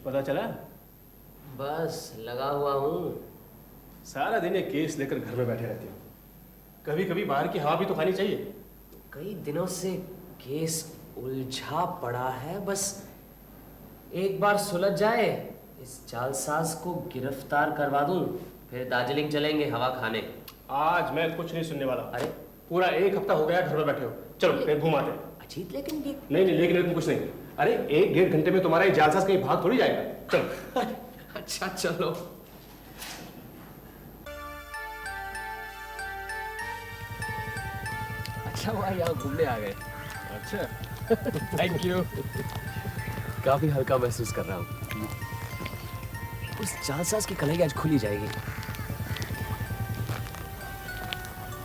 पता चला? बस लगा हुआ हूँ। सारा दिन ये केस लेकर घर में बैठे रहते हो। कभी कभी बाहर की हवा भी तो खानी चाहिए। कई दिनों से केस उलझा पड़ा है, बस एक बार सुलझ जाए, इस जालसाज को गिरफ्तार करवा दूं, फिर दार्जिलिंग चलेंगे हवा खाने। आज मैं कुछ नहीं सुनने वाला। अरे पूरा एक हफ्ता हो गया घर में बैठे हो, चलो कहीं घुमाते हैं। अजीत, लेकिन ये नहीं नहीं, लेकिन कुछ नहीं। अरे एक डेढ़ घंटे में तुम्हारा ये जालसाज कहीं भाग थोड़ी जाएगा। चलो। अच्छा चलो। अच्छा हुआ यहाँ घूमने आ गए। अच्छा थैंक यू। काफी हल्का महसूस कर रहा हूँ। उस जालसाज की कलाई आज खुली जाएगी।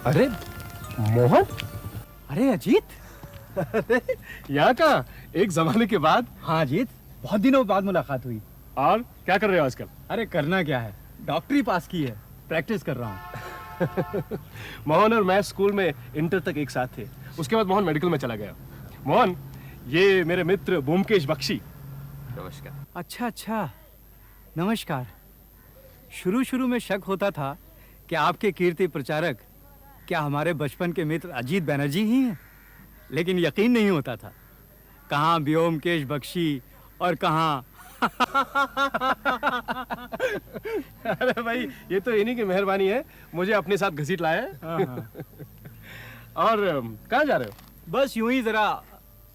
अरे मोहन, अरे अजीत, अरे यहाँ का एक जमाने के बाद। हाँ अजीत, बहुत दिनों बाद मुलाकात हुई। और क्या कर रहे हो आजकल? अरे करना क्या है, डॉक्टरी पास की है, प्रैक्टिस कर रहा हूँ। मोहन और मैं स्कूल में इंटर तक एक साथ थे। उसके बाद मोहन मेडिकल में चला गया। मोहन, ये मेरे मित्र ब्योमकेश बख्शी। नमस्कार। अच्छा अच्छा, नमस्कार। शुरू शुरू में शक होता था कि आपके कीर्ति प्रचारक क्या हमारे बचपन के मित्र अजीत बनर्जी ही हैं, लेकिन यकीन नहीं होता था। कहाँ ब्योमकेश बख्शी और कहाँ अरे भाई, ये तो इन्हीं की मेहरबानी है, मुझे अपने साथ घसीट लाया है। हाँ। और कहाँ जा रहे हो? बस यूं ही जरा,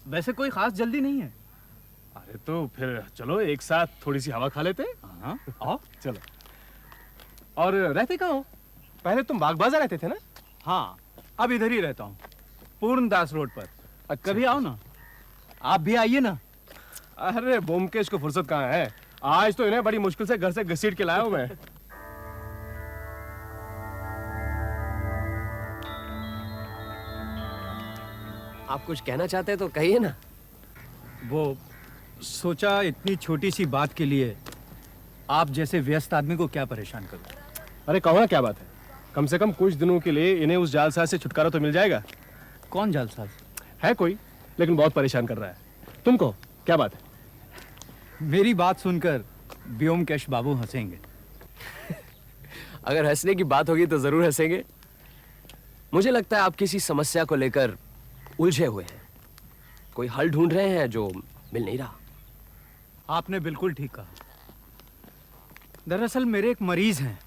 वैसे कोई खास जल्दी नहीं है। अरे तो फिर चलो एक साथ थोड़ी सी हवा खा लेते हैं। हाँ आओ। चलो। और रहते कहाँ हो? पहले तुम बाग बाजार रहते थे ना? हाँ, अब इधर ही रहता हूँ, पूर्णदास रोड पर। अच्छा। कभी आओ ना, आप भी आइए ना। अरे ब्योमकेश को फुर्सत कहाँ है, आज तो इन्हें बड़ी मुश्किल से घर से घसीट के लाया हूँ मैं। आप कुछ कहना चाहते हैं तो कहिए ना। वो सोचा इतनी छोटी सी बात के लिए आप जैसे व्यस्त आदमी को क्या परेशान करूं। अरे कहो ना, क्या बात है? कम से कम कुछ दिनों के लिए इन्हें उस जालसाज से छुटकारा तो मिल जाएगा। कौन जालसाज? है कोई, लेकिन बहुत परेशान कर रहा है। तुम कहो क्या बात है? मेरी बात सुनकर ब्योमकेश बाबू हंसेंगे। अगर हंसने की बात होगी तो जरूर हंसेंगे। मुझे लगता है आप किसी समस्या को लेकर उलझे हुए हैं, कोई हल ढूंढ रहे हैं जो मिल नहीं रहा। आपने बिल्कुल ठीक कहा। दरअसल मेरे एक मरीज हैं,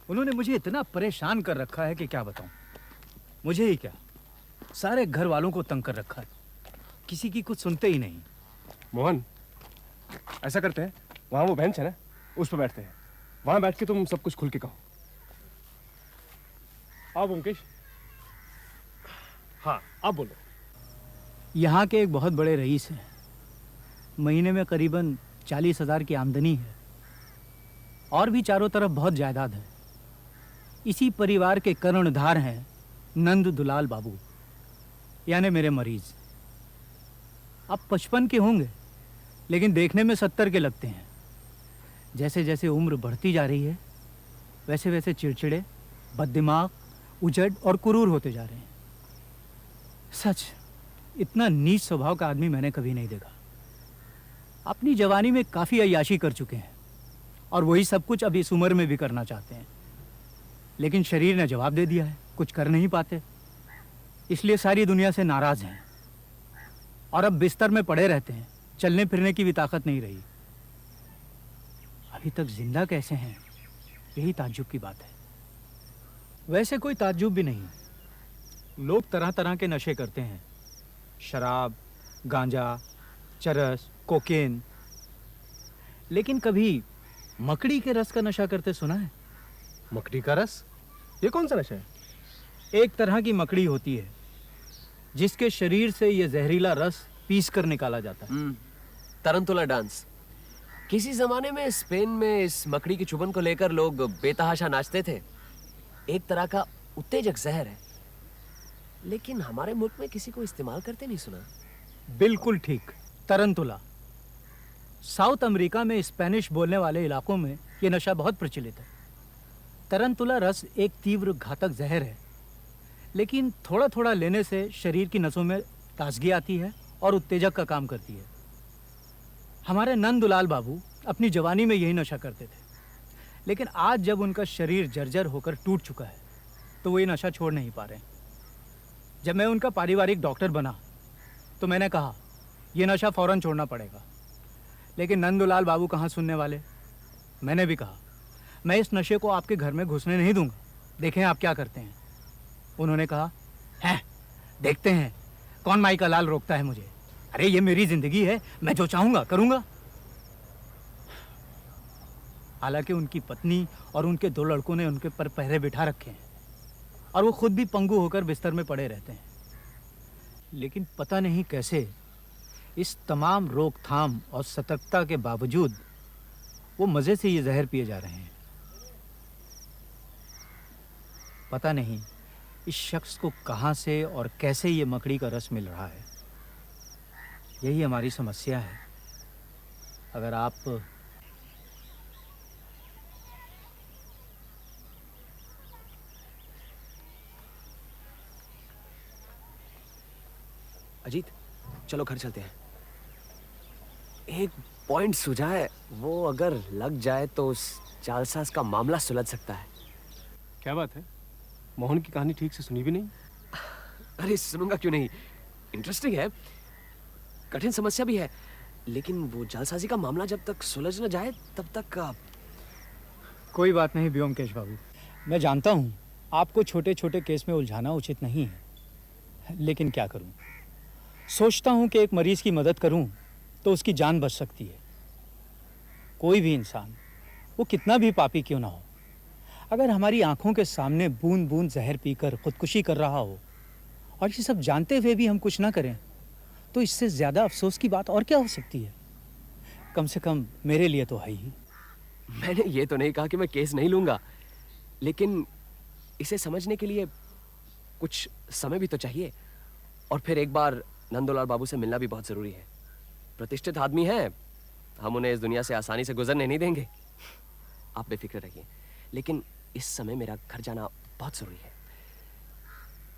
उन्होंने मुझे इतना परेशान कर रखा है कि क्या बताऊं। मुझे ही क्या, सारे घर वालों को तंग कर रखा है, किसी की कुछ सुनते ही नहीं। मोहन, ऐसा करते हैं, वहां वो बेंच है ना, उस पर बैठते हैं। वहां बैठ के तुम सब कुछ खुल के कहो। आओ ब्योमकेश। हाँ, आप बोलो। यहाँ के एक बहुत बड़े रईस हैं, महीने में करीबन 40,000 की आमदनी है, और भी चारों तरफ बहुत जायदाद है। इसी परिवार के कर्णधार हैं नंद दुलाल बाबू, यानी मेरे मरीज। अब 55 के होंगे, लेकिन देखने में 70 के लगते हैं। जैसे जैसे उम्र बढ़ती जा रही है, वैसे वैसे चिड़चिड़े, बददिमाग, उजड़ और कुरूर होते जा रहे हैं। सच, इतना नीच स्वभाव का आदमी मैंने कभी नहीं देखा। अपनी जवानी में काफ़ी अय्याशी कर चुके हैं, और वही सब कुछ अब इस उम्र में भी करना चाहते हैं, लेकिन शरीर ने जवाब दे दिया है, कुछ कर नहीं पाते। इसलिए सारी दुनिया से नाराज हैं, और अब बिस्तर में पड़े रहते हैं, चलने फिरने की भी ताकत नहीं रही। अभी तक जिंदा कैसे हैं, यही ताज्जुब की बात है। वैसे कोई ताज्जुब भी नहीं, लोग तरह तरह के नशे करते हैं, शराब, गांजा, चरस, कोकेन, लेकिन कभी मकड़ी के रस का नशा करते सुना है? मकड़ी का रस? ये कौन सा नशा है? एक तरह की मकड़ी होती है जिसके शरीर से यह जहरीला रस पीस कर निकाला जाता है। तरंतुला डांस। किसी जमाने में स्पेन में इस मकड़ी की चुभन को लेकर लोग बेतहाशा नाचते थे। एक तरह का उत्तेजक जहर है, लेकिन हमारे मुल्क में किसी को इस्तेमाल करते नहीं सुना। बिल्कुल ठीक, तरंतुला। साउथ अमेरिका में स्पेनिश बोलने वाले इलाकों में यह नशा बहुत प्रचलित है। तरंतुला रस एक तीव्र घातक जहर है, लेकिन थोड़ा थोड़ा लेने से शरीर की नसों में ताजगी आती है और उत्तेजक का काम करती है। हमारे नंदुलाल बाबू अपनी जवानी में यही नशा करते थे, लेकिन आज जब उनका शरीर जर्जर होकर टूट चुका है तो वो ये नशा छोड़ नहीं पा रहे हैं। जब मैं उनका पारिवारिक डॉक्टर बना तो मैंने कहा ये नशा फौरन छोड़ना पड़ेगा, लेकिन नंदुलाल बाबू कहाँ सुनने वाले। मैंने भी कहा मैं इस नशे को आपके घर में घुसने नहीं दूंगा, देखें आप क्या करते हैं। उन्होंने कहा है देखते हैं कौन माई का लाल रोकता है मुझे। अरे ये मेरी जिंदगी है, मैं जो चाहूंगा करूंगा। हालांकि उनकी पत्नी और उनके 2 लड़कों ने उनके पर पहरे बिठा रखे हैं और वो खुद भी पंगु होकर बिस्तर में पड़े रहते हैं, लेकिन पता नहीं कैसे इस तमाम रोकथाम और सतर्कता के बावजूद वो मजे से ये जहर पिए जा रहे हैं। पता नहीं इस शख्स को कहां से और कैसे ये मकड़ी का रस मिल रहा है। यही हमारी समस्या है। अगर आप अजीत, चलो घर चलते हैं। एक पॉइंट सूझा है, वो अगर लग जाए तो उस जालसाज का मामला सुलझ सकता है। क्या बात है? मोहन की कहानी ठीक से सुनी भी नहीं। अरे सुनूंगा क्यों नहीं, इंटरेस्टिंग है, कठिन समस्या भी है, लेकिन वो जालसाजी का मामला जब तक सुलझ न जाए तब तक कोई बात नहीं व्योमकेश बाबू, मैं जानता हूं आपको छोटे छोटे केस में उलझाना उचित नहीं है, लेकिन क्या करूं। सोचता हूं कि एक मरीज की मदद करूं तो उसकी जान बच सकती है। कोई भी इंसान, वो कितना भी पापी क्यों ना हो, अगर हमारी आंखों के सामने बूंद बूंद जहर पीकर खुदकुशी कर रहा हो और ये सब जानते हुए भी हम कुछ ना करें, तो इससे ज्यादा अफसोस की बात और क्या हो सकती है। कम से कम मेरे लिए तो है ही। मैंने ये तो नहीं कहा कि मैं केस नहीं लूंगा, लेकिन इसे समझने के लिए कुछ समय भी तो चाहिए। और फिर एक बार नंदुलाल बाबू से मिलना भी बहुत जरूरी है। प्रतिष्ठित आदमी हैं, हम उन्हें इस दुनिया से आसानी से गुजरने नहीं देंगे। आप बेफिक्र रहिए, लेकिन इस समय मेरा घर जाना बहुत जरूरी है।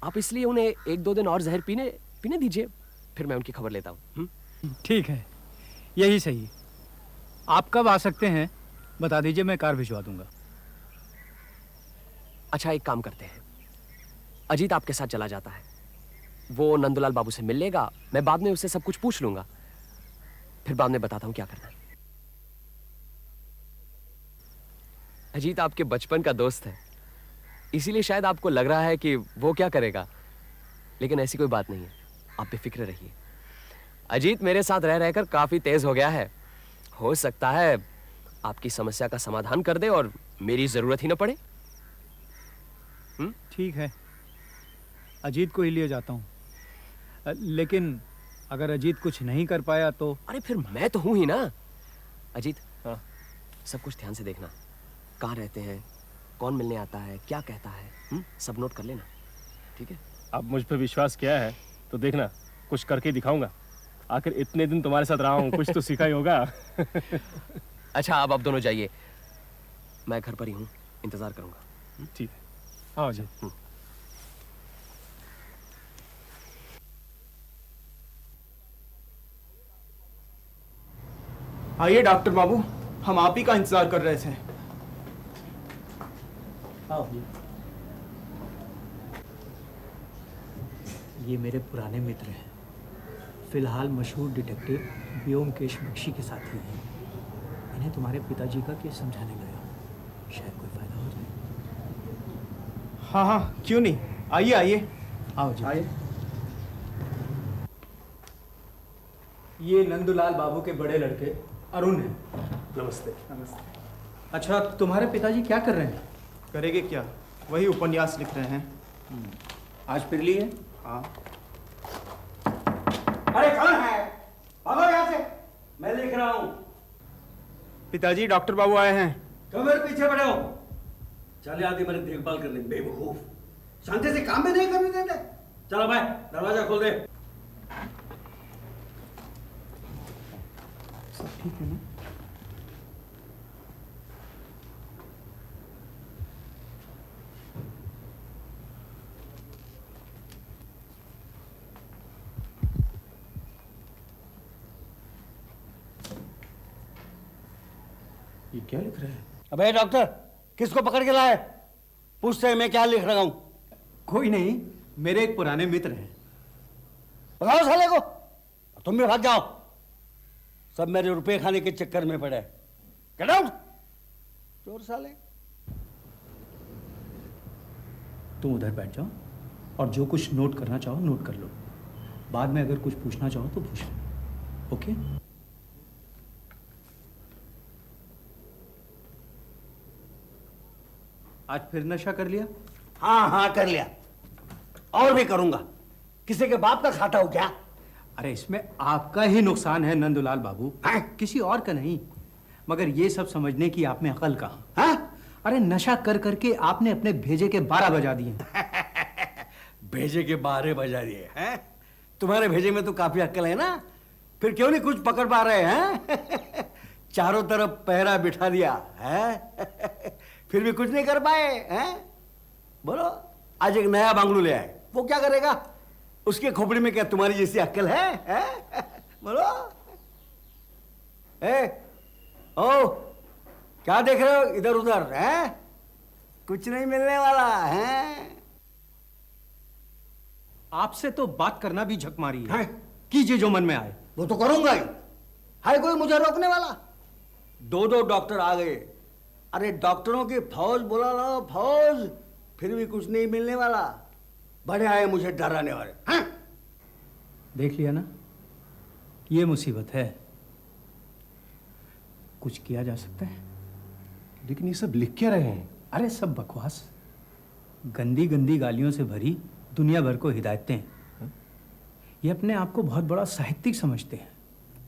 आप इसलिए उन्हें 1-2 दिन और जहर पीने दीजिए, फिर मैं उनकी खबर लेता हूँ। ठीक है, यही सही। आप कब आ सकते हैं बता दीजिए, मैं कार भिजवा दूंगा। अच्छा, एक काम करते हैं, अजीत आपके साथ चला जाता है, वो नंदुलाल बाबू से मिल लेगा, मैं बाद में उससे सब कुछ पूछ लूंगा, फिर बाद में बताता हूं क्या करना है। अजीत आपके बचपन का दोस्त है, इसीलिए शायद आपको लग रहा है कि वो क्या करेगा, लेकिन ऐसी कोई बात नहीं है, आप बेफिक्र रहिए। अजीत मेरे साथ रह रहकर काफी तेज हो गया है, हो सकता है आपकी समस्या का समाधान कर दे और मेरी जरूरत ही ना पड़े। ठीक है, अजीत को ही लिए जाता हूँ, लेकिन अगर अजीत कुछ नहीं कर पाया तो? अरे फिर मैं तो हूं ही ना। अजीत, हाँ, सब कुछ ध्यान से देखना, कहाँ रहते हैं, कौन मिलने आता है, क्या कहता है, सब नोट कर लेना, ठीक है? अब मुझ पर विश्वास किया है तो देखना, कुछ करके दिखाऊंगा। आखिर इतने दिन तुम्हारे साथ रहा हूँ, कुछ तो सीखा ही होगा। अच्छा, अब आप दोनों जाइए, मैं घर पर ही हूँ, इंतजार करूंगा। ठीक है, आओ जी। आइए डॉक्टर बाबू, हम आप ही का इंतजार कर रहे थे। ये मेरे पुराने मित्र हैं, फिलहाल मशहूर डिटेक्टिव व्योमकेश बख्शी के साथी हैं। इन्हें तुम्हारे पिताजी का केस समझाने गया, शायद कोई फायदा हो जाए। हाँ हाँ, क्यों नहीं, आइए आइए। आओ जी। आइए। ये नंदुलाल बाबू के बड़े लड़के अरुण हैं। नमस्ते। नमस्ते। अच्छा, तुम्हारे पिताजी क्या कर रहे हैं? करेंगे क्या, वही उपन्यास लिख रहे हैं। आज फिर लिए? हाँ। अरे कौन है? भागो यहाँ से, मैं लिख रहा हूँ। पिताजी, डॉक्टर बाबू आए हैं। क्यों मेरे पीछे पड़े हो? चले आते मेरी देखभाल करने, बेवकूफ, शांति से काम भी नहीं करने देते। चलो भाई, दरवाजा खोल दे। सब ठीक है ना? क्या लिख रहे हैं? अबे डॉक्टर, किसको पकड़ के लाए? पूछते हैं मैं क्या लिख रहा हूं। कोई नहीं, मेरे एक पुराने मित्र हैं। बताओ साले को, तुम भी भाग जाओ। सब मेरे रुपए खाने के चक्कर में पड़े। गेट आउट, चोर साले। तुम उधर बैठ जाओ और जो कुछ नोट करना चाहो नोट कर लो। बाद में अगर कुछ पूछना चाहो तो पूछ लो। ओके? आज फिर नशा कर लिया? हाँ हाँ कर लिया, और भी करूंगा। किसी के बाप का खाता हो क्या? अरे इसमें आपका ही नुकसान है नंदुलाल बाबू, हैं? किसी और का नहीं। मगर ये सब समझने की आप में अकल कहाँ? हाँ? अरे नशा कर करके आपने अपने भेजे के 12 बजा दिए। भेजे के 12 बजा दिए हैं? तुम्हारे भेजे में तो काफी अक्ल है ना, फिर क्यों नहीं कुछ पकड़ पा रहे हैं? चारों तरफ पहरा बिठा दिया है, फिर भी कुछ नहीं कर पाए हैं? बोलो, आज एक नया बांगलू ले आए, वो क्या करेगा? उसके खोपड़ी में क्या तुम्हारी जैसी अक्ल है? बोलो। ओ, क्या देख रहे हो इधर उधर? हैं? कुछ नहीं मिलने वाला है। आपसे तो बात करना भी झक मारी है। हैं? कीजिए जो मन में आए। वो तो करूंगा ही। है कोई मुझे रोकने वाला? 2 डॉक्टर आ गए। अरे डॉक्टरों की फौज बुला लो, फौज, फिर भी कुछ नहीं मिलने वाला। बड़े आए मुझे डराने वाले। हैं? देख लिया ना, ये मुसीबत है। कुछ किया जा सकता है? लेकिन ये सब लिख क्या रहे हैं? अरे सब बकवास, गंदी गंदी गालियों से भरी दुनिया भर को हिदायतें हैं। ये अपने आप को बहुत बड़ा साहित्यिक समझते हैं,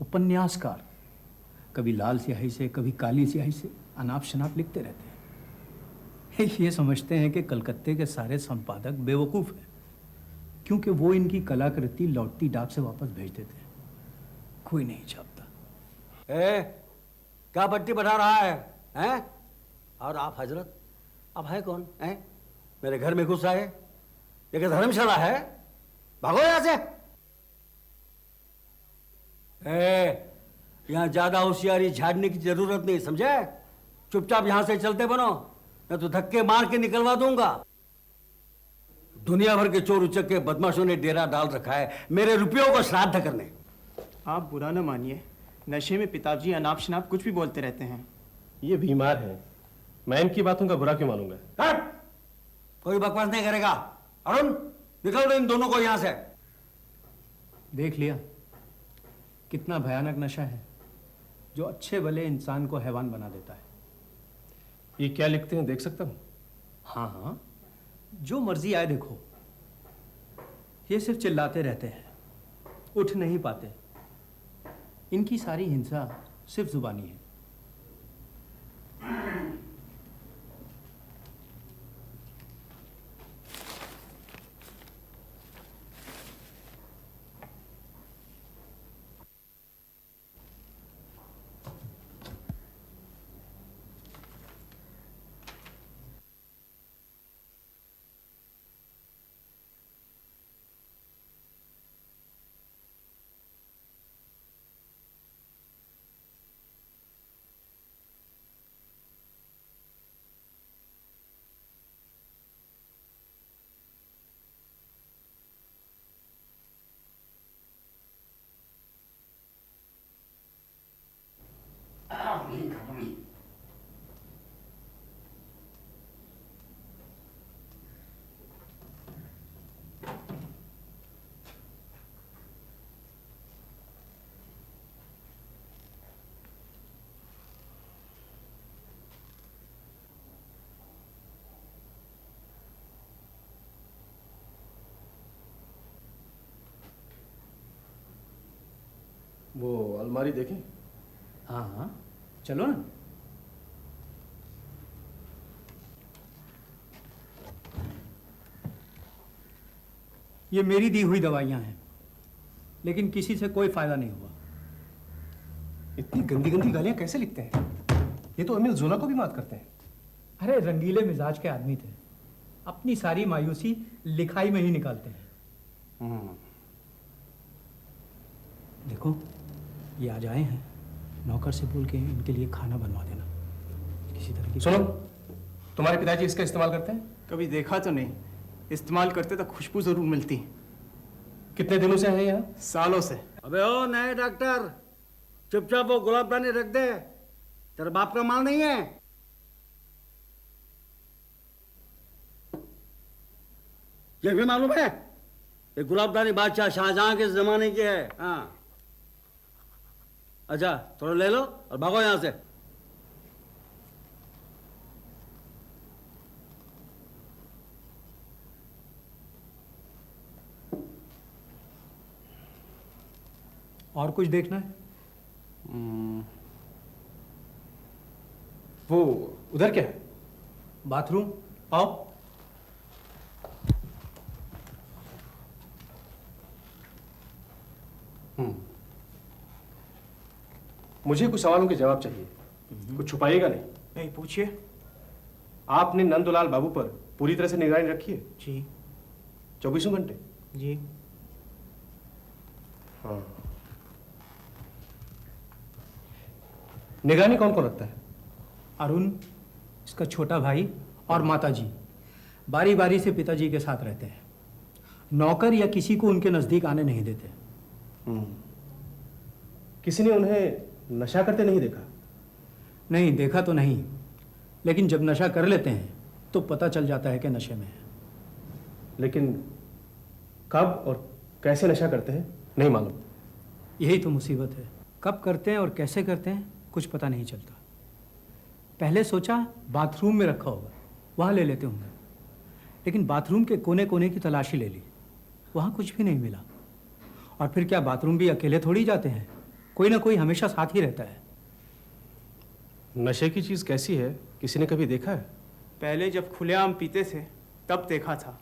उपन्यासकार। कभी लाल स्याही से कभी काली स्याही से अनाप शनाप लिखते रहते हैं। ये समझते हैं कि कलकत्ते के सारे संपादक बेवकूफ़ हैं, क्योंकि वो इनकी कलाकृति लौटती डाक से वापस भेज देते हैं। कोई नहीं छापता। क्या पट्टी बढ़ा रहा है? हैं? और आप हजरत, अब है कौन? हैं? मेरे घर में घुस आए? ये क्या धर्मशाला है? भागो यहां से। यहां ज्यादा होशियारी झाड़ने की जरूरत नहीं, समझे? चुपचाप यहां से चलते बनो, मैं तो धक्के मार के निकलवा दूंगा। दुनिया भर के चोर उचक्के बदमाशों ने डेरा डाल रखा है मेरे रुपयों को श्राद्ध करने। आप बुरा न मानिए, नशे में पिताजी अनाप शनाप कुछ भी बोलते रहते हैं। ये बीमार है, मैं इनकी बातों का बुरा क्यों मानूंगा? हट! कोई बकवास नहीं करेगा। अरुण, निकल दो इन दोनों को यहां से। देख लिया कितना भयानक नशा है, जो अच्छे भले इंसान को हैवान बना देता है। ये क्या लिखते हैं, देख सकता हूं? हाँ हाँ, जो मर्जी आए देखो। ये सिर्फ चिल्लाते रहते हैं, उठ नहीं पाते। इनकी सारी हिंसा सिर्फ जुबानी है। वो अलमारी देखें? हाँ हाँ, चलो ना। ये मेरी दी हुई दवाइयां हैं, लेकिन किसी से कोई फायदा नहीं हुआ। इतनी गंदी गंदी गालियां कैसे लिखते हैं? ये तो अमीर जोला को भी मात करते हैं। अरे रंगीले मिजाज के आदमी थे, अपनी सारी मायूसी लिखाई में ही निकालते हैं। देखो, ये आज आए हैं, नौकर से बोल के इनके लिए खाना बनवा देना। किसी तरह की। सुनो, तुम्हारे पिताजी इसका इस्तेमाल करते हैं? कभी देखा तो नहीं, इस्तेमाल करते तो खुशबू जरूर मिलती। कितने दिनों से हैं यहाँ? सालों से। अबे ओ नए डॉक्टर, चुपचाप वो गुलाबदानी रख दे, तेरे बाप का माल नहीं है। ये भी मालूम है, ये गुलाबदानी बादशाह शाहजहां के जमाने की है। हाँ, अच्छा थोड़ा ले लो और भागो यहां से। और कुछ देखना है? वो उधर क्या है? बाथरूम, आओ। मुझे कुछ सवालों के जवाब चाहिए। कुछ छुपाइएगा नहीं। नहीं, पूछिए। आपने नंदुलाल बाबू पर पूरी तरह से निगरानी रखी है? जी 24 घंटे? जी। हाँ। निगरानी कौन कौन रखता है? अरुण, इसका छोटा भाई और माताजी बारी बारी से पिताजी के साथ रहते हैं। नौकर या किसी को उनके नजदीक आने नहीं देते। किसी ने उन्हें नशा करते नहीं देखा? नहीं, देखा तो नहीं, लेकिन जब नशा कर लेते हैं तो पता चल जाता है कि नशे में है। लेकिन कब और कैसे नशा करते हैं नहीं मालूम। यही तो मुसीबत है, कब करते हैं और कैसे करते हैं कुछ पता नहीं चलता। पहले सोचा बाथरूम में रखा होगा, वहाँ ले लेते होंगे, लेकिन बाथरूम के कोने कोने की तलाशी ले ली, वहाँ कुछ भी नहीं मिला। और फिर क्या बाथरूम भी अकेले थोड़ी जाते हैं, कोई ना कोई हमेशा साथ ही रहता है। नशे की चीज कैसी है, किसी ने कभी देखा है? पहले जब खुलेआम पीते थे तब देखा था।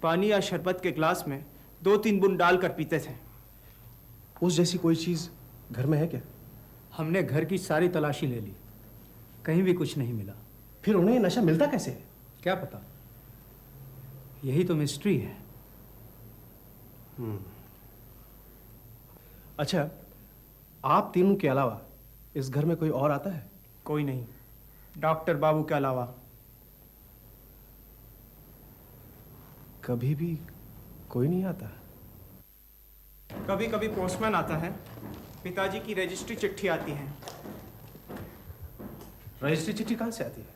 पानी या शरबत के ग्लास में 2-3 बूंद डालकर पीते थे। उस जैसी कोई चीज घर में है क्या? हमने घर की सारी तलाशी ले ली, कहीं भी कुछ नहीं मिला। फिर उन्हें ये नशा मिलता कैसे है? क्या पता, यही तो मिस्ट्री है। अच्छा, आप तीनों के अलावा इस घर में कोई और आता है? कोई नहीं, डॉक्टर बाबू के अलावा। कभी भी कोई नहीं आता? कभी कभी पोस्टमैन आता है, पिताजी की रजिस्ट्री चिट्ठी आती है। रजिस्ट्री चिट्ठी कहाँ से आती है?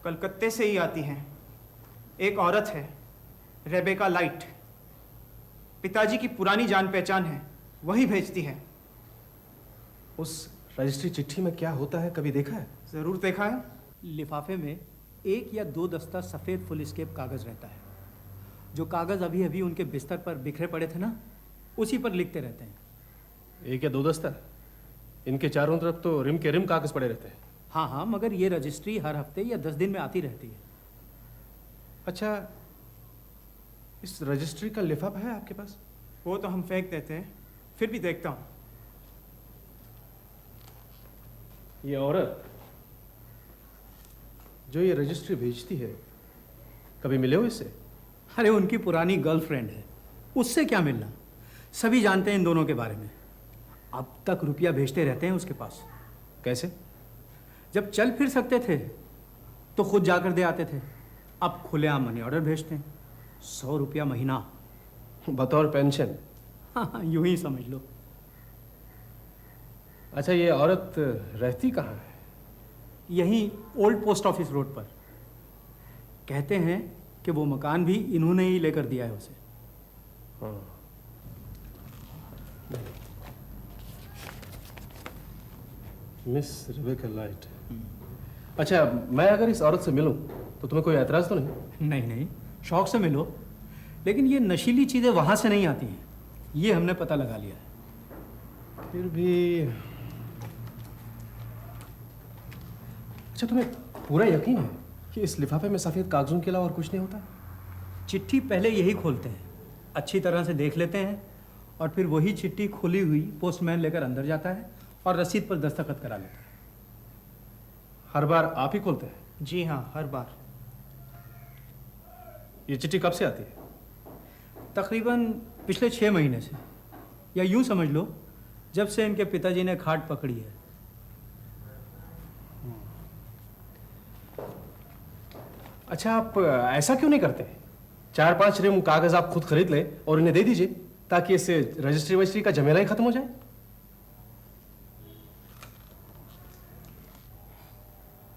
कलकत्ते से ही आती है। एक औरत है, रेबेका लाइट, पिताजी की पुरानी जान पहचान है, वही भेजती है। उस रजिस्ट्री चिट्ठी में क्या होता है, कभी देखा है? जरूर देखा है। लिफाफे में 1 या 2 दस्ता सफ़ेद फुलस्केप कागज़ रहता है। जो कागज़ अभी अभी उनके बिस्तर पर बिखरे पड़े थे ना, उसी पर लिखते रहते हैं। 1 या 2 दस्ता? इनके चारों तरफ तो रिम के रिम कागज पड़े रहते हैं। हाँ हाँ, मगर ये रजिस्ट्री हर हफ्ते या 10 दिन में आती रहती है। अच्छा, इस रजिस्ट्री का लिफाफा है आपके पास? वो तो हम फेंक देते हैं, फिर भी देखता हूँ। ये औरत जो ये रजिस्ट्री भेजती है, कभी मिले हो इससे? अरे उनकी पुरानी गर्लफ्रेंड है, उससे क्या मिलना। सभी जानते हैं इन दोनों के बारे में। अब तक रुपया भेजते रहते हैं उसके पास। कैसे? जब चल फिर सकते थे तो खुद जाकर दे आते थे, अब खुलेआम मनी ऑर्डर भेजते हैं। 100 रुपया महीना। बतौर पेंशन? हाँ, यूं ही समझ लो। अच्छा, ये औरत रहती कहाँ है? यहीं ओल्ड पोस्ट ऑफिस रोड पर। कहते हैं कि वो मकान भी इन्होंने ही लेकर दिया है उसे। हाँ। Miss Rebecca light. अच्छा, मैं अगर इस औरत से मिलूं तो तुम्हें कोई एतराज तो नहीं? नहीं नहीं, शौक से मिलो, लेकिन ये नशीली चीज़ें वहाँ से नहीं आती हैं, ये हमने पता लगा लिया है। फिर भी अच्छा, तुम्हें पूरा यकीन है कि इस लिफाफे में सफ़ेद कागजों के अलावा और कुछ नहीं होता? चिट्ठी पहले यही खोलते हैं, अच्छी तरह से देख लेते हैं, और फिर वही चिट्ठी खुली हुई पोस्टमैन लेकर अंदर जाता है और रसीद पर दस्तखत करा लेता है। हर बार आप ही खोलते हैं? जी हाँ, हर बार। ये चिट्ठी कब से आती है? तकरीबन पिछले 6 महीने से, या यूं समझ लो जब से इनके पिताजी ने खाट पकड़ी है। अच्छा, आप ऐसा क्यों नहीं करते? 4-5 रिम कागज आप खुद खरीद लें और इन्हें दे दीजिए, ताकि इससे रजिस्ट्री वजिस्ट्री का झमेला ही खत्म हो जाए।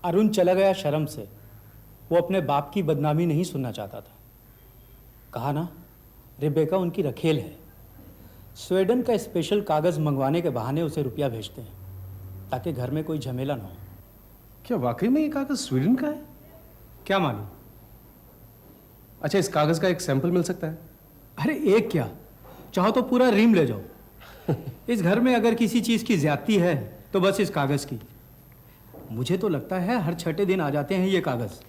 अरुण चला गया शर्म से। वो अपने बाप की बदनामी नहीं सुनना चाहता था। कहा ना, रिबेका उनकी रखेल है। स्वीडन का स्पेशल कागज मंगवाने के बहाने उसे रुपया भेजते हैं, ताकि घर में कोई झमेला ना हो। क्या वाकई में ये कागज स्वीडन का है? क्या मालूम? अच्छा, इस कागज का एक सैंपल मिल सकता है? अरे एक क्या, चाहो तो पूरा रीम ले जाओ। इस घर में अगर किसी चीज की ज्यादती है तो बस इस कागज की। मुझे तो लगता है हर छठे दिन आ जाते हैं ये कागज।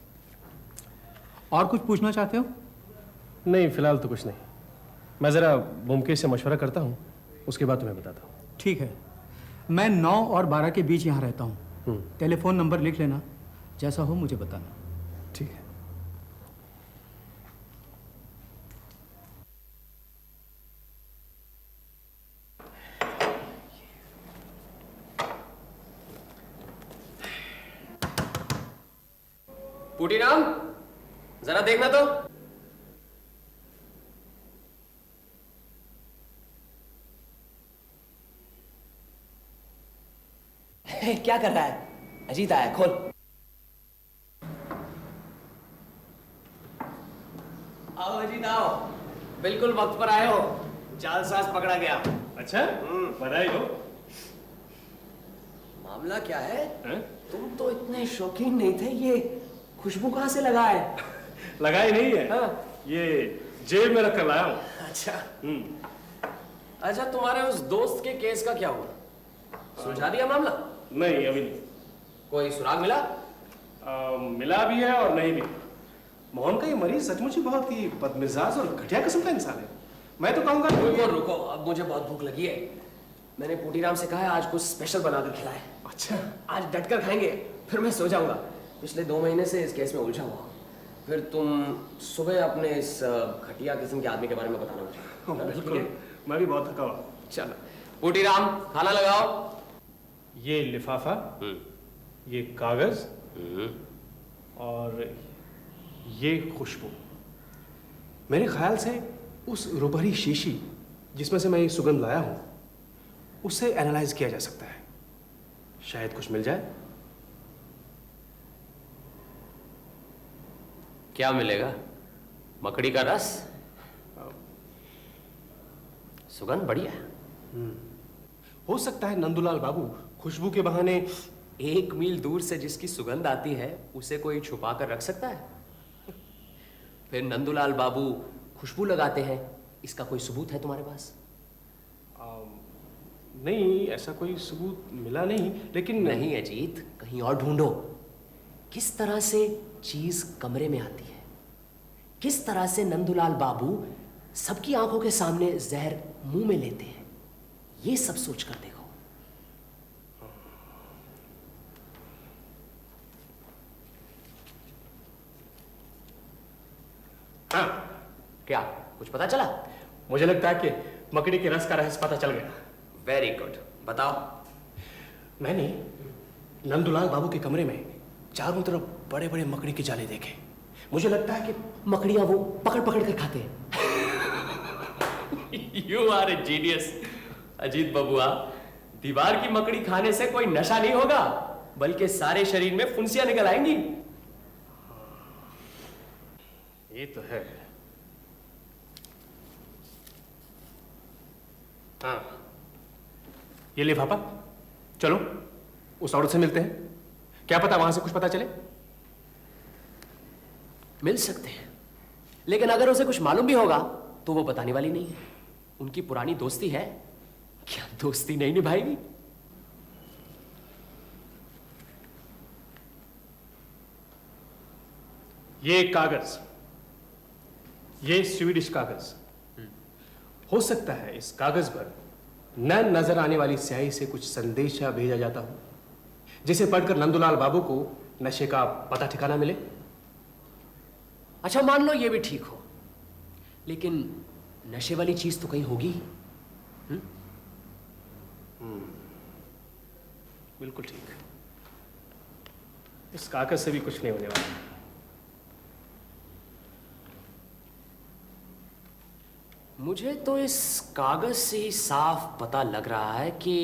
और कुछ पूछना चाहते हो? नहीं, फिलहाल तो कुछ नहीं। मैं जरा ब्योमकेश से मशवरा करता हूँ, उसके बाद तुम्हें बताता हूँ। ठीक है। मैं 9 और 12 के बीच यहाँ रहता हूँ। टेलीफोन नंबर लिख लेना, जैसा हो मुझे बताना। ठीक है। पुटीराम, जरा देखना तो। क्या कर रहा है? अजीत आया, खोल। आओ अजीत आओ, बिल्कुल वक्त पर आए हो। जालसाज पकड़ा गया। अच्छा, बधाई हो। मामला क्या है? हैं? तुम तो इतने शौकीन नहीं थे, ये खुशबू कहां से लगा है? लगाई नहीं है। हाँ। ये जेब में रख कर लाया हूँ। अच्छा। अच्छा, तुम्हारे उस दोस्त के केस का क्या हुआ? सुलझा दिया मामला? नहीं, अभी नहीं। कोई सुराग मिला? मिला भी है और नहीं भी। मोहन का ये मरीज सचमुच ही बहुत ही बदमिजाज और घटिया किस्म का इंसान है। मैं तो कहूंगा रुको रुको, अब मुझे बहुत भूख लगी है। मैंने पुटीराम से कहा है आज कुछ स्पेशल बनाकर खिलाए। अच्छा, आज डटकर खाएंगे, फिर मैं सो जाऊंगा। पिछले 2 महीने से इस केस में उलझा हुआ। फिर तुम सुबह अपने इस घटिया किस्म के आदमी के बारे में बताना मुझे। बिल्कुल। मैं भी बहुत थका हुआ। चलो पुटीराम, खाना लगाओ। ये लिफाफा, ये कागज और ये खुशबू, मेरे ख्याल से उस रुपहरी शीशी जिसमें से मैं ये सुगंध लाया हूं, उससे एनालाइज किया जा सकता है। शायद कुछ मिल जाए। क्या मिलेगा? मकड़ी का रस? सुगंध बढ़िया है। हो सकता है नंदूलाल बाबू खुशबू के बहाने 1 मील दूर से जिसकी सुगंध आती है उसे कोई छुपा कर रख सकता है? फिर नंदूलाल बाबू खुशबू लगाते हैं, इसका कोई सबूत है तुम्हारे पास? नहीं, ऐसा कोई सबूत मिला नहीं, लेकिन नहीं अजीत, कहीं और ढूंढो। किस तरह से चीज कमरे में आती है, किस तरह से नंदूलाल बाबू सबकी आंखों के सामने जहर मुंह में लेते हैं, ये सब सोच कर देखो। हाँ, क्या कुछ पता चला? मुझे लगता है कि मकड़ी के रस का रहस्य पता चल गया। वेरी गुड, बताओ। मैंने नंदूलाल बाबू के कमरे में चारों तरफ बड़े बड़े मकड़ी के जाले देखे। मुझे लगता है कि मकड़ियां वो पकड़ पकड़ कर खाते हैं। You are a genius Ajit बबुआ। दीवार की मकड़ी खाने से कोई नशा नहीं होगा, बल्कि सारे शरीर में फुंसियां निकल आएंगी। ये तो है। हाँ, ये लिफाफा, चलो उस औरत से मिलते हैं। क्या पता वहां से कुछ पता चले। मिल सकते हैं, लेकिन अगर उसे कुछ मालूम भी होगा तो वो बताने वाली नहीं है। उनकी पुरानी दोस्ती है, क्या दोस्ती नहीं निभाएगी? ये कागज, ये स्वीडिश कागज, हो सकता है इस कागज पर न नजर आने वाली स्याही से कुछ संदेशा भेजा जाता हो, जिसे पढ़कर नंदूलाल बाबू को नशे का पता ठिकाना मिले। अच्छा, मान लो ये भी ठीक हो, लेकिन नशे वाली चीज तो कहीं होगी। बिल्कुल ठीक। इस कागज से भी कुछ नहीं होने वाला। मुझे तो इस कागज से ही साफ पता लग रहा है कि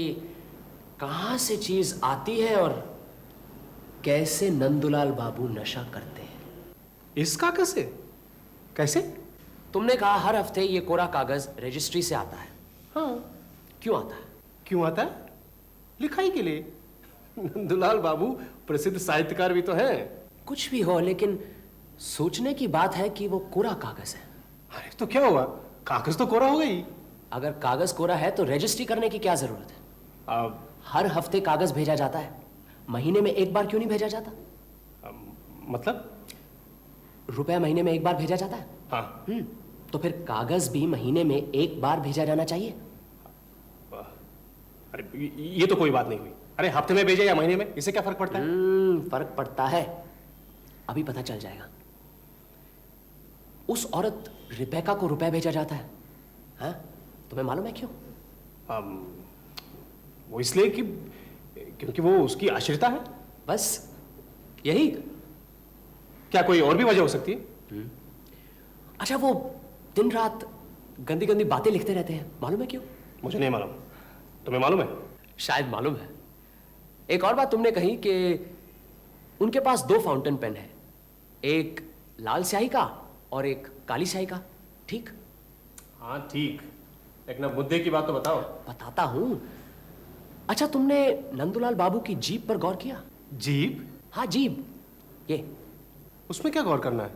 कहां से चीज आती है और कैसे नंदुलाल बाबू नशा करते हैं। इस कागज से? कैसे? तुमने कहा हर हफ्ते ये कोरा कागज रजिस्ट्री से आता है। हाँ। क्यों आता है? क्यों आता है? लिखाई के लिए। नंदुलाल बाबू प्रसिद्ध साहित्यकार भी तो हैं। कुछ भी हो, लेकिन सोचने की बात है कि वो कोरा कागज है। अरे तो क्या हुआ, कागज तो कोरा हो गई। अगर कागज कोरा है तो रजिस्ट्री करने की क्या जरूरत है? अब हर हफ्ते कागज भेजा जाता है, महीने में एक बार क्यों नहीं भेजा जाता? मतलब? रुपया महीने में एक बार भेजा जाता है। हाँ। तो फिर कागज भी महीने में एक बार भेजा जाना चाहिए। अरे ये तो कोई बात नहीं हुई। अरे हफ्ते में भेजे या महीने में, इससे क्या फर्क पड़ता है? फर्क पड़ता है, अभी पता चल जाएगा। उस औरत रिबेका को रुपए भेजा जाता है, हाँ? तुम्हें मालूम है क्यों? वो इसलिए कि क्योंकि वो उसकी आश्रिता है। बस यही? क्या कोई और भी वजह हो सकती है? अच्छा, वो दिन रात गंदी गंदी बातें लिखते रहते हैं, मालूम है क्यों? मुझे नहीं मालूम, तुम्हें मालूम है? शायद मालूम है। एक और बात तुमने कही कि उनके पास 2 फाउंटेन पेन है, एक लाल स्याही का और एक काली स्याही का, ठीक? हाँ ठीक, लेकिन अब मुद्दे की बात तो बताओ। बताता हूं। अच्छा, तुमने नंदुलाल बाबू की जीभ पर गौर किया? जीभ? हाँ, जीभ। ये उसमें क्या गौर करना है?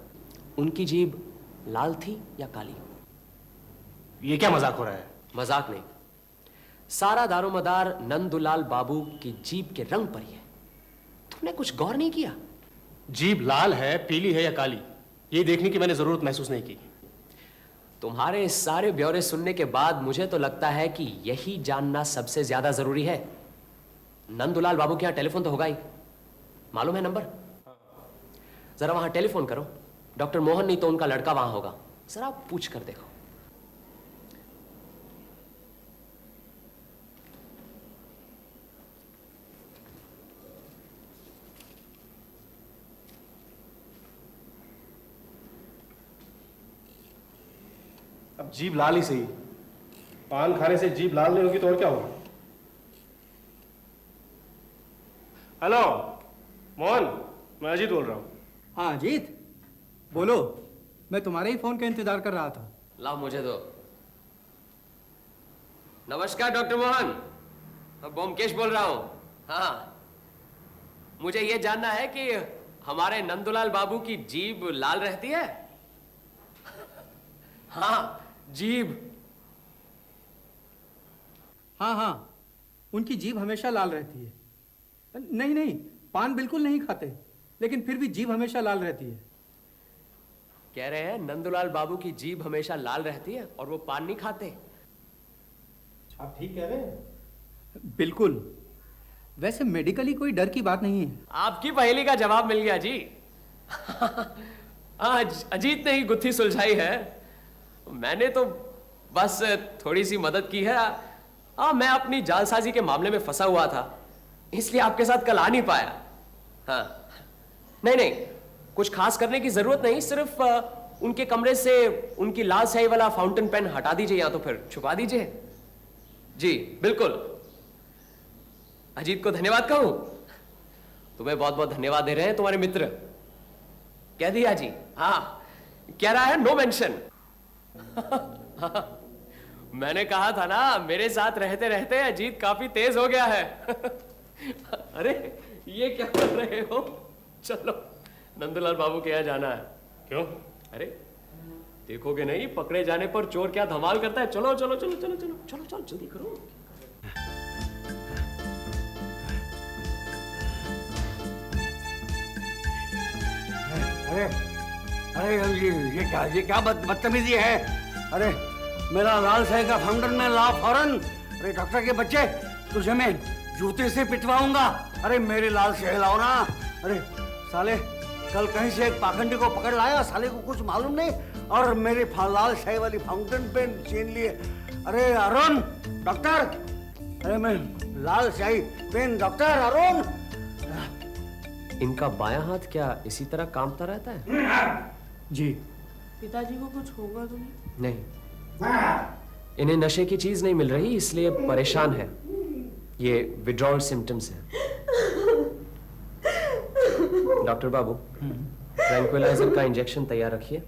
उनकी जीभ लाल थी या काली? ये क्या मजाक हो रहा है? मजाक नहीं, सारा दारोमदार नंदुलाल बाबू की जीभ के रंग पर ही है। तुमने कुछ गौर नहीं किया? जीभ लाल है, पीली है या काली, ये देखने की मैंने जरूरत महसूस नहीं की। तुम्हारे सारे ब्यौरे सुनने के बाद मुझे तो लगता है कि यही जानना सबसे ज्यादा जरूरी है। नंदुलाल बाबू के यहां टेलीफोन तो होगा ही, मालूम है नंबर? जरा वहां टेलीफोन करो। डॉक्टर मोहन नहीं तो उनका लड़का वहां होगा, जरा पूछ कर देखो। अब जीभ लाल ही सही, पान खाने से जीभ लाल नहीं होगी तो और क्या होगा? हेलो मोहन, मैं अजीत बोल रहा हूँ। हाँ अजीत, बोलो। मैं तुम्हारे ही फोन का इंतजार कर रहा था। लाओ मुझे दो। नमस्कार डॉक्टर मोहन, मैं बोमकेश बोल रहा हूं। हाँ, मुझे यह जानना है कि हमारे नंदुलाल बाबू की जीभ लाल रहती है? हाँ, जीभ। हाँ हाँ, उनकी जीभ हमेशा लाल रहती है। नहीं नहीं, पान बिल्कुल नहीं खाते, लेकिन फिर भी जीभ हमेशा लाल रहती है। कह रहे हैं नंदुलाल बाबू की जीभ हमेशा लाल रहती है और वो पान नहीं खाते। आप ठीक कह रहे हैं? बिल्कुल। वैसे मेडिकली कोई डर की बात नहीं है। आपकी पहेली का जवाब मिल गया जी। आज अजीत ने ही गुत्थी सुलझाई है, मैंने तो बस थोड़ी सी मदद की है। मैं अपनी जालसाजी के मामले में फंसा हुआ था, इसलिए आपके साथ कल आ नहीं पाया। हाँ, नहीं नहीं, कुछ खास करने की जरूरत नहीं, सिर्फ उनके कमरे से उनकी लाल स्याही वाला फाउंटेन पेन हटा दीजिए या तो फिर छुपा दीजिए। जी बिल्कुल। अजीत को धन्यवाद कहूं? तुम्हें बहुत बहुत धन्यवाद दे रहे हैं तुम्हारे मित्र। कह दिया जी। हाँ, कह रहा है नो मेंशन। मैंने कहा था ना, मेरे साथ रहते रहते अजीत काफी तेज हो गया है। अरे ये क्या कर रहे हो? चलो नंदुलाल बाबू के यहाँ जाना है। क्यों? अरे देखोगे नहीं, पकड़े जाने पर चोर क्या धमाल करता है। चलो चलो चलो चलो चलो चलो चलो, जल्दी करो। अरे अरे ये क्या बदतमीजी है? अरे मेरा लाल स्याही का फाउंटेन में ला फौरन। अरे डॉक्टर के बच्चे, तुझे मैं जूते से पिटवाऊंगा। अरे मेरी लाल स्याही लाओ ना। अरे साले, कल कहीं से एक पाखंडी को पकड़ लाया, साले को कुछ मालूम नहीं, और मेरी लाल स्याही वाली फाउंटेन पेन छीन लिए। अरे अरुण डॉक्टर, अरे मैं लाल स्याही पेन डॉक्टर अरुण। इनका बायां हाथ क्या इसी तरह कांपता रहता है? जी। पिताजी को कुछ होगा तो नहीं? नहीं, इन्हें नशे की चीज नहीं मिल रही, इसलिए परेशान है। ये विड्रॉल सिम्टम्स है। डॉक्टर बाबू, ट्रैंक्विलाइजर का इंजेक्शन तैयार रखिए।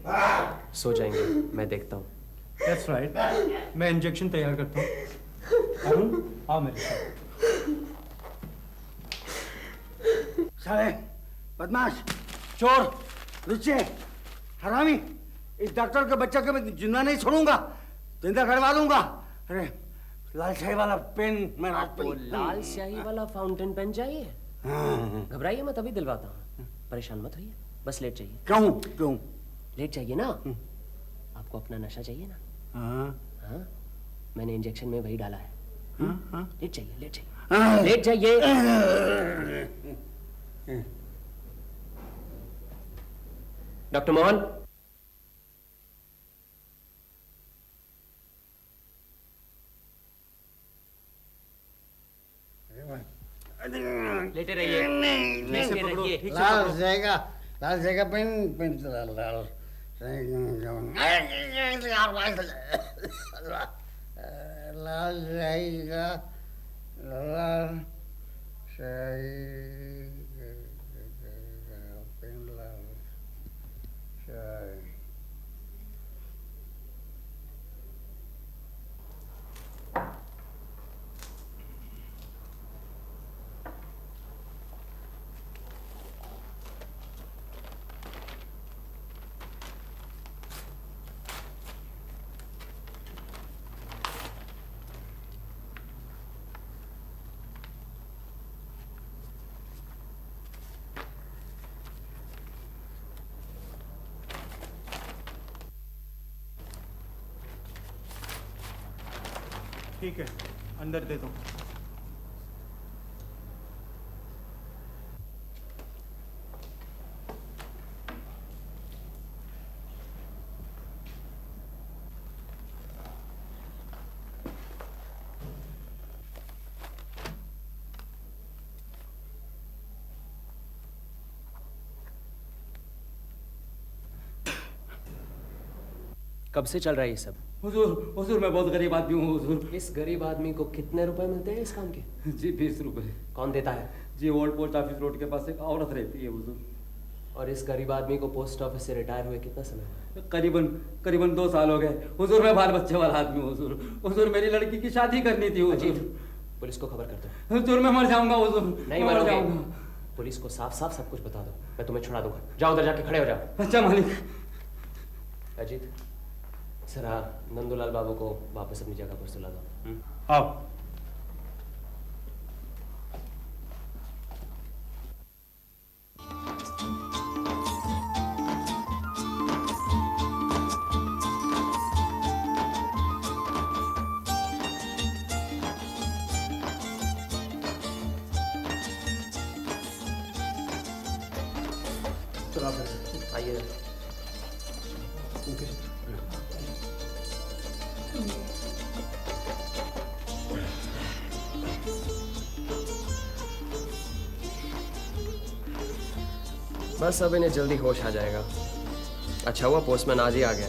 सो जाएंगे, मैं देखता हूँ। That's right. मैं इंजेक्शन तैयार करता हूँ। अरुण, आओ मेरे साथ। साले बदमाश, चोर, लुच्चे, हरामी, इस डॉक्टर के बच्चे को मैं जिंदा नहीं छोड़ूंगा, जिंदा करवा दूंगा। अरे लाल शाही वाला पेन मैं रात आपको लाल स्याही वाला फाउंटेन पेन चाहिए? घबराइए मत, अभी दिलवाता हूँ। परेशान मत होइए, बस लेट जाइए। क्यों? लेट जाइए ना। आपको अपना नशा चाहिए ना? हाँ, मैंने इंजेक्शन में वही डाला है। लेट जाइए, लेट जाइए, लेट जाइए। डॉक्टर मोहन, लेटे रहिए, लेटे रहिए। लाल जाएगा पेन लाल जाएगा लाल पेन लाल ठीक है, अंदर दे दो। कब से चल रहा है ये सब? हुजूर मैं बहुत गरीब आदमी हूँ हुजूर। इस गरीब आदमी को कितने रुपए मिलते हैं इस काम के? जी 20 रुपए। कौन देता है? जी ओल्ड पोस्ट ऑफिस रोड के पास एक औरत रहती है हुजूर। और इस गरीब आदमी को पोस्ट ऑफिस से रिटायर हुए कितना समय हुआ? करीबन 2 साल हो गए हुजूर। मैं बाल बच्चे वाला आदमी हूँ हुजूर। हुजूर मेरी लड़की की शादी करनी थी हुजूर। पुलिस को खबर कर दो। हुजूर मैं मर जाऊंगा हुजूर। नहीं मैं मर मरोगे। जाऊंगा। पुलिस को साफ साफ सब कुछ बता दो, मैं तुम्हें छुड़ा दूंगा। जाओ उधर जाके खड़े हो जाओ। अच्छा मालिक। अजीत, जरा नंदूलाल बाबू को वापस अपनी जगह पर सुला दो। आओ। आइए। बस अब इन्हें जल्दी होश आ जाएगा। अच्छा हुआ पोस्टमैन आज ही आ गया।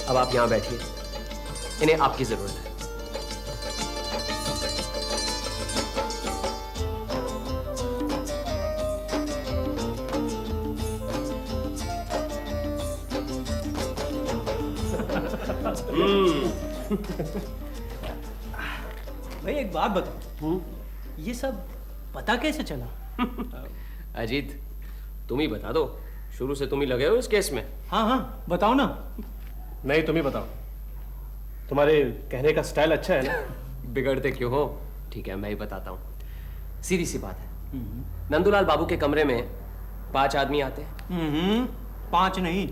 अब आप यहां बैठिए, इन्हें आपकी जरूरत है। भाई एक बात बताओ, ये सब पता कैसे चला? अजीत, तुम ही बता दो, शुरू से तुम ही लगे हो इस केस में। हाँ बताओ ना। नहीं, तुम ही बताओ, तुम्हारे कहने का स्टाइल अच्छा है ना। बिगड़ते क्यों हो? ठीक है, मैं ही बताता हूँ। सीधी सी बात है, नंदूलाल बाबू के कमरे में 5 आदमी आते हैं। 5 नहीं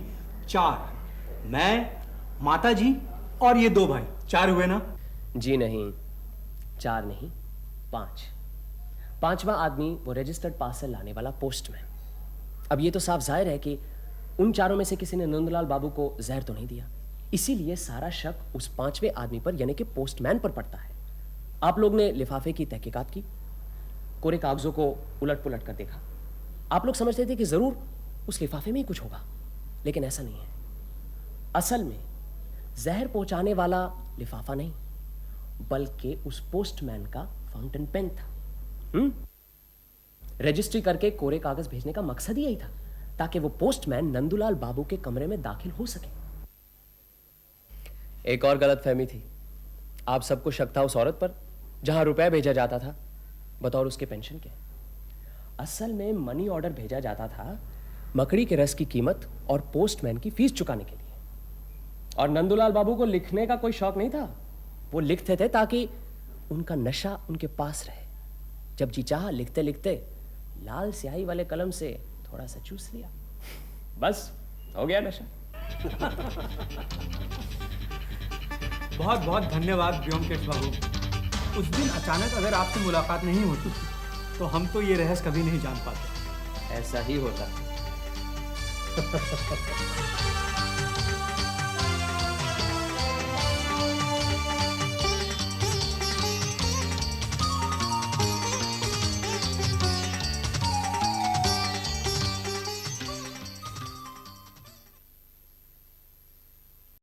4। मैं, माता जी और ये 2 भाई, 4 हुए ना? जी नहीं, 4 नहीं, 5। 5वां आदमी वो रजिस्टर्ड पार्सल लाने वाला पोस्टमैन। अब ये तो साफ जाहिर है कि उन 4 में से किसी ने नंदलाल बाबू को जहर तो नहीं दिया, इसीलिए सारा शक उस 5वें आदमी पर यानी कि पोस्टमैन पर पड़ता है। आप लोग ने लिफाफे की तहकीकात की, कोरे कागजों को उलट पुलट कर देखा, आप लोग समझते थे कि जरूर उस लिफाफे में ही कुछ होगा, लेकिन ऐसा नहीं है। असल में जहर पहुंचाने वाला लिफाफा नहीं, बल्कि उस पोस्टमैन का फाउंटेन पेन था। रजिस्ट्री करके कोरे कागज भेजने का मकसद ही यही था, ताकि वो पोस्टमैन नंदूलाल बाबू के कमरे में दाखिल हो सके। एक और गलतफहमी थी। आप सबको शक था उस औरत पर, जहां रुपए भेजा जाता था बतौर उसके पेंशन के। असल में मनी ऑर्डर भेजा जाता था मकड़ी के रस की कीमत और पोस्टमैन की फीस चुकाने के लिए। और नंदूलाल बाबू को लिखने का कोई शौक नहीं था, वो लिखते थे ताकि उनका नशा उनके पास रहे। जब जी चाहा लिखते लिखते लाल स्याही वाले कलम से थोड़ा सा चूस लिया, बस हो गया नशा। बहुत बहुत धन्यवाद व्योमकेश बाबू। उस दिन अचानक अगर आपसे मुलाकात नहीं होती तो हम तो ये रहस्य कभी नहीं जान पाते। ऐसा ही होता।